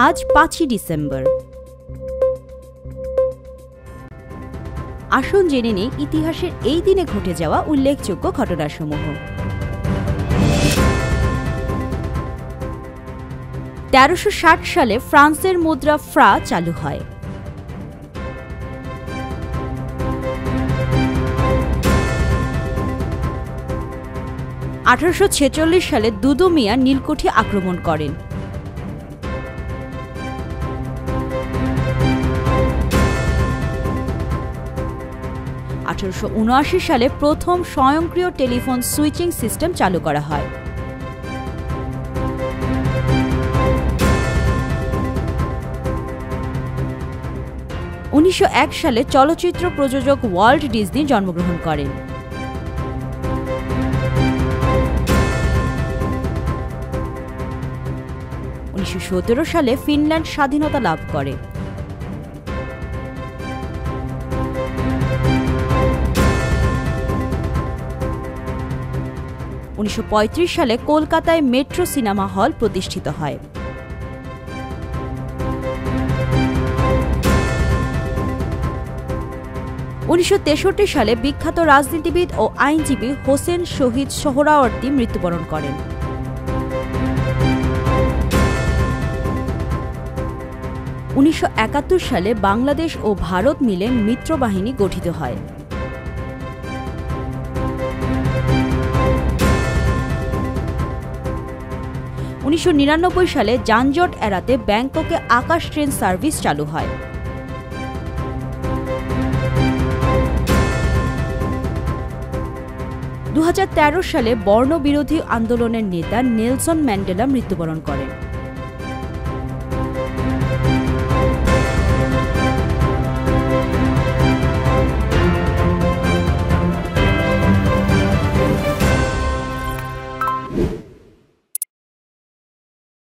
আজ 5ই ডিসেম্বর। আসুন জেনে নিই ইতিহাসের এই দিনে ঘটে যাওয়া উল্লেখযোগ্য ঘটনাসমূহ। 1360 সালে ফ্রান্সের মুদ্রা ফ্রা চালু হয়। 1846 সালে দুদু মিয়া নীলকুঠি আক্রমণ করেন। 1879 সালে প্রথম স্বয়ংক্রিয় টেলিফোন সুইচিং সিস্টেম চালু করা হয়। 1901 সালে চলচ্চিত্র প্রযোজক ওয়াল্ট ডিজনি জন্মগ্রহণ করেন। 1917 সালে ফিনল্যান্ড স্বাধীনতা লাভ করে। 1935 সালে কলকাতায় মেট্রো সিনেমা হল প্রতিষ্ঠিত হয়। 1963 সালে বিখ্যাত রাজনীতিবিদ ও আইনজীবী হোসেন শহীদ সোহরাওয়ার্দী মৃত্যুবরণ করেন। 1971 সালে বাংলাদেশ ও ভারত মিলে মিত্রবাহিনী গঠিত হয়। 1999 সালে যানজট এড়াতে ব্যাংককে আকাশ ট্রেন সার্ভিস চালু হয়। 2013 সালে বর্ণবিরোধী আন্দোলনের নেতা নেলসন ম্যান্ডেলা মৃত্যুবরণ করেন।